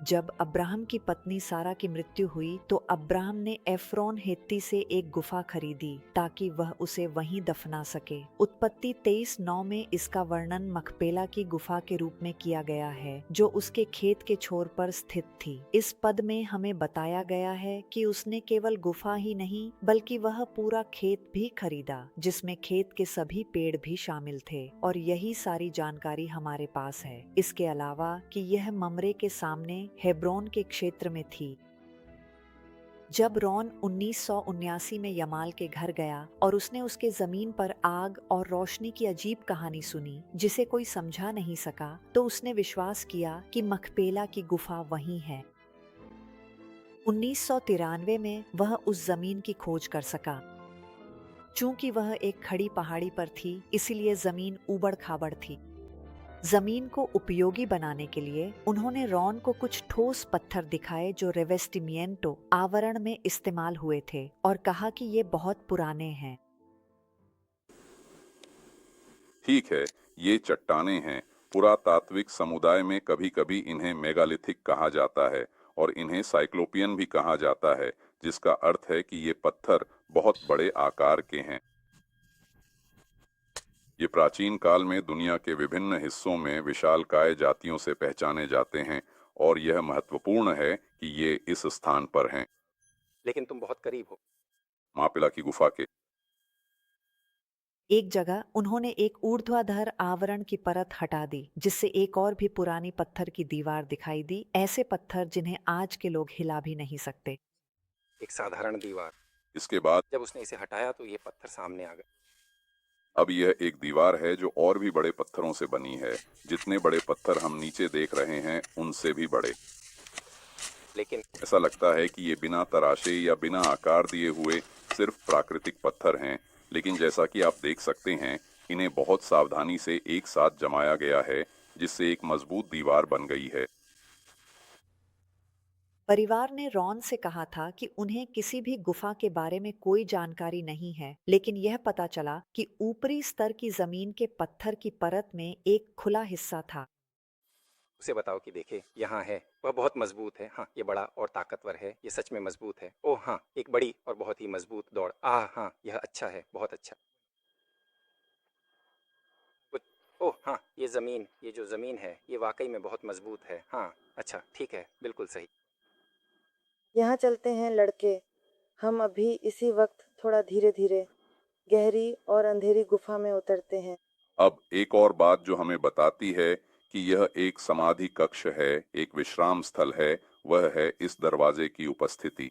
जब अब्राहम की पत्नी सारा की मृत्यु हुई तो अब्राहम ने एफ्रोन हित्ती से एक गुफा खरीदी ताकि वह उसे वहीं दफना सके। उत्पत्ति 23:9 में इसका वर्णन मखपेला की गुफा के रूप में किया गया है जो उसके खेत के छोर पर स्थित थी। इस पद में हमें बताया गया है कि उसने केवल गुफा ही नहीं बल्कि वह पूरा खेत भी खरीदा जिसमें खेत के सभी पेड़ भी शामिल थे, और यही सारी जानकारी हमारे पास है। इसके अलावा कि यह ममरे के सामने हेब्रोन के क्षेत्र में थी। जब रॉन 1979 में यमाल के घर गया और उसने उसके जमीन पर आग और रोशनी की अजीब कहानी सुनी जिसे कोई समझा नहीं सका, तो उसने विश्वास किया कि मखपेला की गुफा वहीं है। 1993 में वह उस जमीन की खोज कर सका। चूंकि वह एक खड़ी पहाड़ी पर थी, इसीलिए जमीन ऊबड़ खाबड़ थी। जमीन को उपयोगी बनाने के लिए उन्होंने रॉन को कुछ ठोस पत्थर दिखाए जो रेवेस्टिमिएंटो आवरण में इस्तेमाल हुए थे और कहा कि ये बहुत पुराने हैं। ठीक है, ये चट्टानें हैं। पुरातात्विक समुदाय में कभी-कभी इन्हें मेगालिथिक कहा जाता है और इन्हें साइक्लोपियन भी कहा जाता है, जिसका अर्थ है कि ये पत्थर बहुत बड़े आकार के हैं। ये प्राचीन काल में दुनिया के विभिन्न हिस्सों में विशालकाय जातियों से पहचाने जाते हैं और यह महत्वपूर्ण है कि ये इस स्थान पर हैं। लेकिन तुम बहुत करीब हो। मापिला की गुफा के एक जगह उन्होंने एक ऊर्ध्वाधर आवरण की परत हटा दी जिससे एक और भी पुरानी पत्थर की दीवार दिखाई दी, ऐसे पत्थर जिन्हें आज के लोग हिला भी नहीं सकते। एक साधारण दीवार। इसके बाद जब उसने इसे हटाया तो ये पत्थर सामने आ गए। अब यह एक दीवार है जो और भी बड़े पत्थरों से बनी है। जितने बड़े पत्थर हम नीचे देख रहे हैं उनसे भी बड़े। लेकिन ऐसा लगता है कि ये बिना तराशे या बिना आकार दिए हुए सिर्फ प्राकृतिक पत्थर हैं, लेकिन जैसा कि आप देख सकते हैं, इन्हें बहुत सावधानी से एक साथ जमाया गया है, जिससे एक मजबूत दीवार बन गई है। परिवार ने रॉन से कहा था कि उन्हें किसी भी गुफा के बारे में कोई जानकारी नहीं है, लेकिन यह पता चला कि ऊपरी स्तर की जमीन के पत्थर की परत में एक खुला हिस्सा था। उसे बताओ कि देखे यहाँ है। वह बहुत मजबूत है। हाँ, ये बड़ा और ताकतवर है। ये सच में मजबूत है। ओह हाँ, एक बड़ी और बहुत ही मजबूत दौड़। हाँ, यह अच्छा है, बहुत अच्छा। ओह हाँ, ये जो जमीन है ये वाकई में बहुत मजबूत है। हाँ, अच्छा, ठीक है, बिल्कुल सही। यहाँ चलते हैं लड़के। हम अभी इसी वक्त थोड़ा धीरे धीरे गहरी और अंधेरी गुफा में उतरते हैं। अब एक और बात जो हमें बताती है कि यह एक समाधि कक्ष है, एक विश्राम स्थल है, वह है इस दरवाजे की उपस्थिति।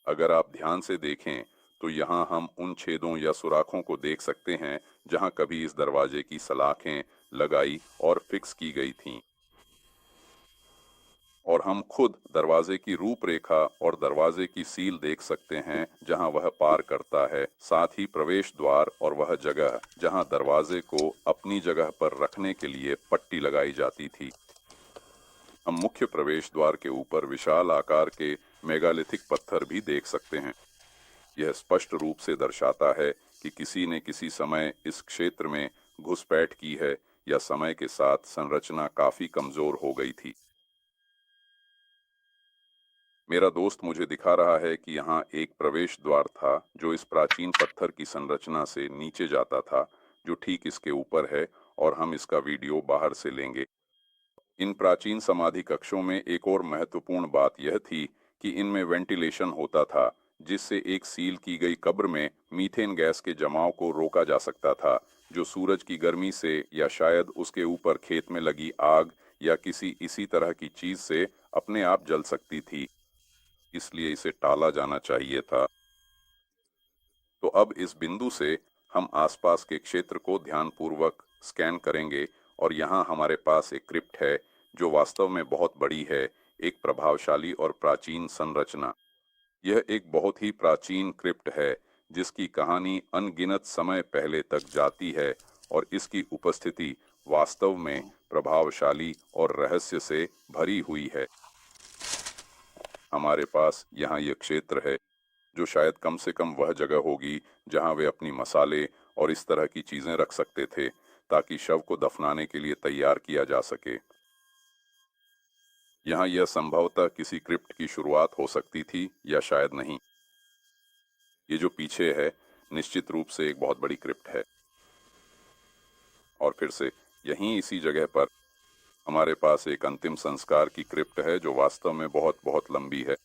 अगर आप ध्यान से देखें तो यहाँ हम उन छेदों या सुराखों को देख सकते हैं जहाँ कभी इस दरवाजे की सलाखें लगाई और फिक्स की गई थीं। और हम खुद दरवाजे की रूपरेखा और दरवाजे की सील देख सकते हैं जहां वह पार करता है, साथ ही प्रवेश द्वार और वह जगह जहां दरवाजे को अपनी जगह पर रखने के लिए पट्टी लगाई जाती थी। हम मुख्य प्रवेश द्वार के ऊपर विशाल आकार के मेगालिथिक पत्थर भी देख सकते हैं। यह स्पष्ट रूप से दर्शाता है कि किसी ने किसी समय इस क्षेत्र में घुसपैठ की है या समय के साथ संरचना काफी कमजोर हो गई थी। मेरा दोस्त मुझे दिखा रहा है कि यहाँ एक प्रवेश द्वार था जो इस प्राचीन पत्थर की संरचना से नीचे जाता था, जो ठीक इसके ऊपर है, और हम इसका वीडियो बाहर से लेंगे। इन प्राचीन समाधि कक्षों में एक और महत्वपूर्ण बात यह थी कि इनमें वेंटिलेशन होता था, जिससे एक सील की गई कब्र में मीथेन गैस के जमाव को रोका जा सकता था, जो सूरज की गर्मी से या शायद उसके ऊपर खेत में लगी आग या किसी इसी तरह की चीज से अपने आप जल सकती थी। इसलिए इसे टाला जाना चाहिए था। तो अब इस बिंदु से हम आसपास के क्षेत्र को ध्यानपूर्वक स्कैन करेंगे और यहाँ हमारे पास एक क्रिप्ट है जो वास्तव में बहुत बड़ी है, एक प्रभावशाली और प्राचीन संरचना। यह एक बहुत ही प्राचीन क्रिप्ट है जिसकी कहानी अनगिनत समय पहले तक जाती है और इसकी उपस्थिति वास्तव में प्रभावशाली और रहस्य से भरी हुई है। हमारे पास यहाँ यह क्षेत्र है जो शायद कम से कम वह जगह होगी जहाँ वे अपनी मसाले और इस तरह की चीजें रख सकते थे ताकि शव को दफनाने के लिए तैयार किया जा सके। यहाँ यह संभवतः किसी क्रिप्ट की शुरुआत हो सकती थी या शायद नहीं। ये जो पीछे है निश्चित रूप से एक बहुत बड़ी क्रिप्ट है। और फिर से यहीं इसी जगह पर हमारे पास एक अंतिम संस्कार की क्रिप्ट है जो वास्तव में बहुत बहुत लंबी है।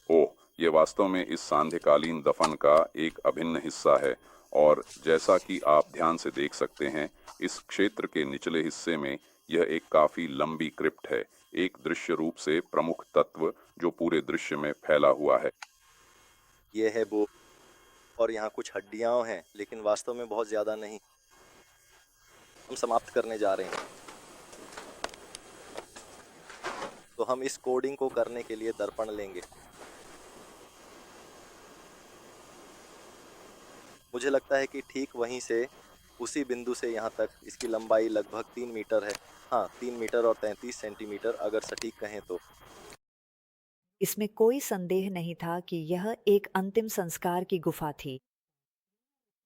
ओह, ये वास्तव में इस सांध्यकालीन दफन का एक अभिन्न हिस्सा है और जैसा कि आप ध्यान से देख सकते हैं इस क्षेत्र के निचले हिस्से में यह एक काफी लंबी क्रिप्ट है, एक दृश्य रूप से प्रमुख तत्व जो पूरे दृश्य में फैला हुआ है। ये है वो, और यहाँ कुछ हड्डियाँ हैं लेकिन वास्तव में बहुत ज़्यादा नहीं। हम समाप्त करने जा रहे हैं, तो हम इस कोडिंग को करने के लिए दर्पण लेंगे। मुझे लगता है कि ठीक वहीं से, उसी बिंदु से यहाँ तक इसकी लंबाई लगभग 3 मीटर है। हाँ, 3 मीटर और 33 सेंटीमीटर अगर सटीक कहें तो। इसमें कोई संदेह नहीं था कि यह एक अंतिम संस्कार की गुफा थी।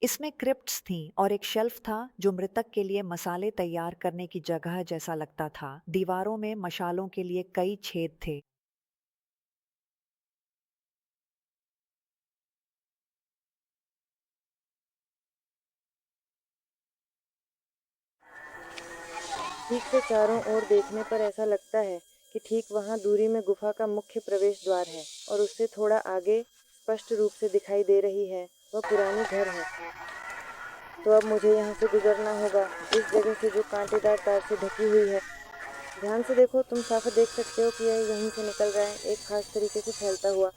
इसमें क्रिप्ट्स थीं और एक शेल्फ था जो मृतक के लिए मसाले तैयार करने की जगह जैसा लगता था। दीवारों में मशालों के लिए कई छेद थे। ठीक से चारों ओर देखने पर ऐसा लगता है कि ठीक वहाँ दूरी में गुफा का मुख्य प्रवेश द्वार है और उससे थोड़ा आगे स्पष्ट रूप से दिखाई दे रही है वह पुरानी घर है। तो अब मुझे यहाँ से गुजरना होगा, इस जगह से जो कांटेदार तार से ढकी हुई है। ध्यान से देखो, तुम साफ देख सकते हो कि यह यहीं से निकल रहा है, एक खास तरीके से फैलता हुआ।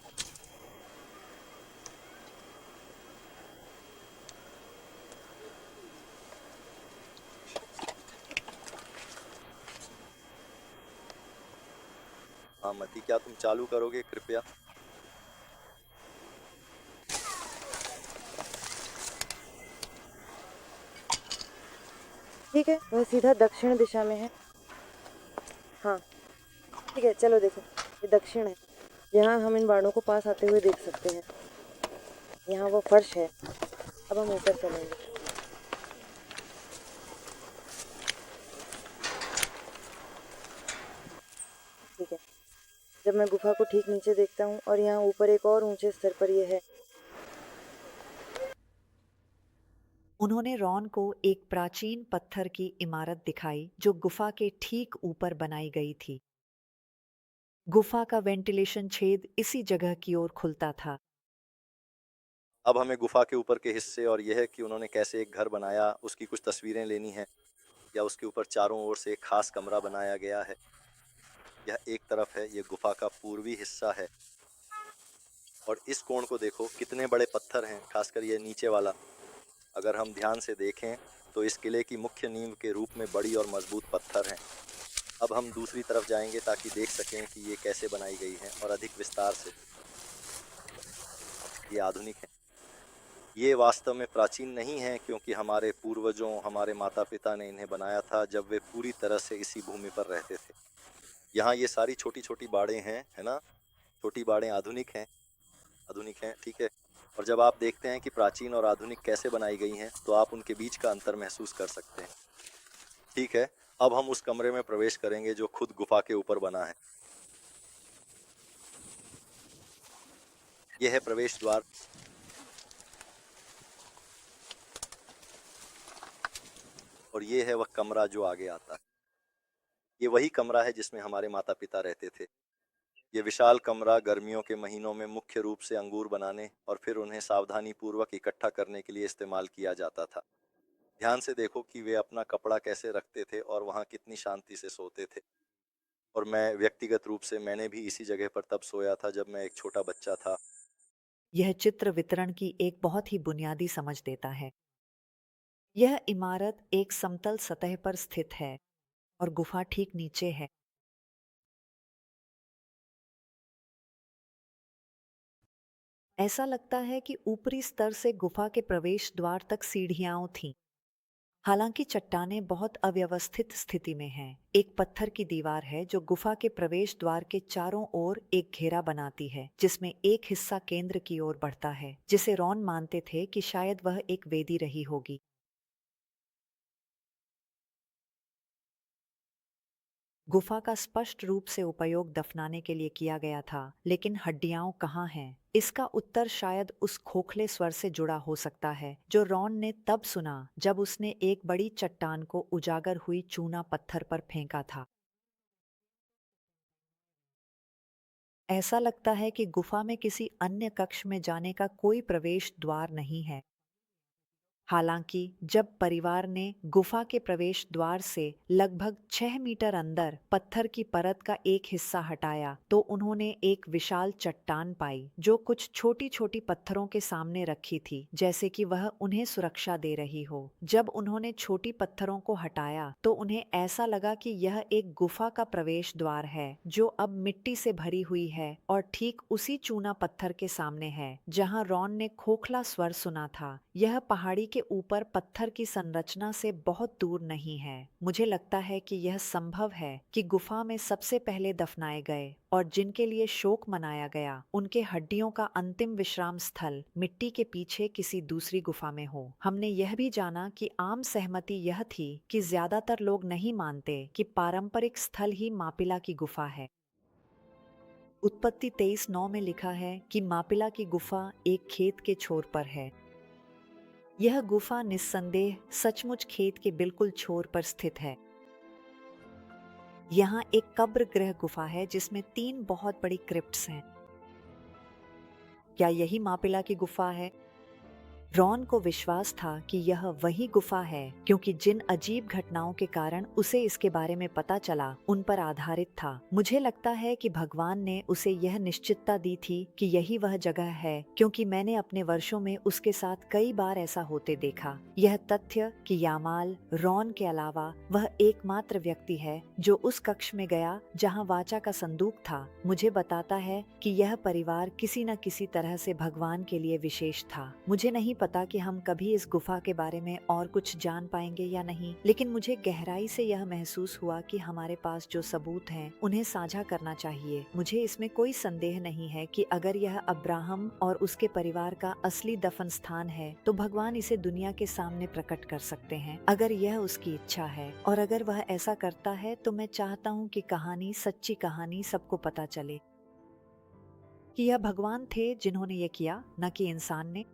हाँ मती, क्या तुम चालू करोगे कृपया? ठीक है, वह सीधा दक्षिण दिशा में है। हाँ ठीक है, चलो देखो, ये दक्षिण है। यहाँ हम इन बाणों को पास आते हुए देख सकते हैं। यहाँ वो फर्श है। अब हम ऊपर चलेंगे। ठीक है, जब मैं गुफा को ठीक नीचे देखता हूँ और यहाँ ऊपर एक और ऊंचे स्तर पर यह है। उन्होंने रॉन को एक प्राचीन पत्थर की इमारत दिखाई जो गुफा के ठीक ऊपर बनाई गई थी। गुफा का वेंटिलेशन छेद इसी जगह की ओर खुलता था। अब हमें गुफा के ऊपर के हिस्से और यह कि उन्होंने कैसे एक घर बनाया उसकी कुछ तस्वीरें लेनी हैं, या उसके ऊपर चारों ओर से एक खास कमरा बनाया गया है। यह एक तरफ है, ये गुफा का पूर्वी हिस्सा है। और इस कोण को देखो, कितने बड़े पत्थर हैं, खासकर ये नीचे वाला। अगर हम ध्यान से देखें तो इस किले की मुख्य नींव के रूप में बड़ी और मजबूत पत्थर हैं। अब हम दूसरी तरफ जाएंगे ताकि देख सकें कि ये कैसे बनाई गई हैं और अधिक विस्तार से। ये आधुनिक है, ये वास्तव में प्राचीन नहीं है, क्योंकि हमारे पूर्वजों, हमारे माता पिता ने इन्हें बनाया था जब वे पूरी तरह से इसी भूमि पर रहते थे। यहाँ ये सारी छोटी छोटी बाड़ें हैं, है ना? छोटी बाड़ें आधुनिक हैं, आधुनिक हैं, ठीक है। और जब आप देखते हैं कि प्राचीन और आधुनिक कैसे बनाई गई हैं, तो आप उनके बीच का अंतर महसूस कर सकते हैं। ठीक है, अब हम उस कमरे में प्रवेश करेंगे जो खुद गुफा के ऊपर बना है। यह है प्रवेश द्वार। और ये है वह कमरा जो आगे आता है। ये वही कमरा है जिसमें हमारे माता पिता रहते थे। ये विशाल कमरा गर्मियों के महीनों में मुख्य रूप से अंगूर बनाने और फिर उन्हें सावधानी पूर्वक इकट्ठा करने के लिए इस्तेमाल किया जाता था। ध्यान से देखो कि वे अपना कपड़ा कैसे रखते थे और वहाँ कितनी शांति से सोते थे। और मैं व्यक्तिगत रूप से, मैंने भी इसी जगह पर तब सोया था जब मैं एक छोटा बच्चा था। यह चित्र वितरण की एक बहुत ही बुनियादी समझ देता है। यह इमारत एक समतल सतह पर स्थित है और गुफा ठीक नीचे है। ऐसा लगता है कि ऊपरी स्तर से गुफा के प्रवेश द्वार तक सीढ़ियां थीं। हालांकि चट्टानें बहुत अव्यवस्थित स्थिति में हैं। एक पत्थर की दीवार है जो गुफा के प्रवेश द्वार के चारों ओर एक घेरा बनाती है, जिसमें एक हिस्सा केंद्र की ओर बढ़ता है, जिसे रॉन मानते थे कि शायद वह एक वेदी रही होगी। गुफा का स्पष्ट रूप से उपयोग दफनाने के लिए किया गया था, लेकिन हड्डियां कहाँ हैं? इसका उत्तर शायद उस खोखले स्वर से जुड़ा हो सकता है जो रॉन ने तब सुना जब उसने एक बड़ी चट्टान को उजागर हुई चूना पत्थर पर फेंका था। ऐसा लगता है कि गुफा में किसी अन्य कक्ष में जाने का कोई प्रवेश द्वार नहीं है। हालांकि जब परिवार ने गुफा के प्रवेश द्वार से लगभग 6 मीटर अंदर पत्थर की परत का एक हिस्सा हटाया तो उन्होंने एक विशाल चट्टान पाई जो कुछ छोटी छोटी पत्थरों के सामने रखी थी, जैसे कि वह उन्हें सुरक्षा दे रही हो। जब उन्होंने छोटी पत्थरों को हटाया तो उन्हें ऐसा लगा कि यह एक गुफा का प्रवेश द्वार है जो अब मिट्टी से भरी हुई है और ठीक उसी चूना पत्थर के सामने है जहां रॉन ने खोखला स्वर सुना था। यह पहाड़ी के ऊपर पत्थर की संरचना से बहुत दूर नहीं है। मुझे लगता है कि यह संभव है कि गुफा में सबसे पहले दफनाए गए और जिनके लिए शोक मनाया गया उनके हड्डियों का अंतिम विश्राम स्थल मिट्टी के पीछे किसी दूसरी गुफा में हो। हमने यह भी जाना कि आम सहमति यह थी कि ज्यादातर लोग नहीं मानते कि पारंपरिक स्थल ही मापिला की गुफा है। उत्पत्ति 23:9 में लिखा है कि मापिला की गुफा एक खेत के छोर पर है। यह गुफा निस्संदेह सचमुच खेत के बिल्कुल छोर पर स्थित है। यहाँ एक कब्र गृह गुफा है जिसमें 3 बहुत बड़ी क्रिप्ट्स हैं। क्या यही मापिला की गुफा है? रॉन को विश्वास था कि यह वही गुफा है क्योंकि जिन अजीब घटनाओं के कारण उसे इसके बारे में पता चला उन पर आधारित था। मुझे लगता है कि भगवान ने उसे यह निश्चितता दी थी कि यही वह जगह है क्योंकि मैंने अपने वर्षों में उसके साथ कई बार ऐसा होते देखा। यह तथ्य कि यामाल रॉन के अलावा वह एकमात्र व्यक्ति है जो उस कक्ष में गया जहां वाचा का संदूक था, मुझे बताता है कि यह परिवार किसी न किसी तरह से भगवान के लिए विशेष था। मुझे नहीं पता कि हम कभी इस गुफा के बारे में और कुछ जान पाएंगे या नहीं, लेकिन मुझे गहराई से यह महसूस हुआ कि हमारे पास जो सबूत हैं उन्हें साझा करना चाहिए। मुझे इसमें कोई संदेह नहीं है कि अगर यह अब्राहम और उसके परिवार का असली दफन स्थान है तो भगवान इसे दुनिया के सामने प्रकट कर सकते हैं अगर यह उसकी इच्छा है, और अगर वह ऐसा करता है तो मैं चाहता हूँ कि कहानी, सच्ची कहानी सबको पता चले कि यह भगवान थे जिन्होंने ये किया, न कि इंसान ने।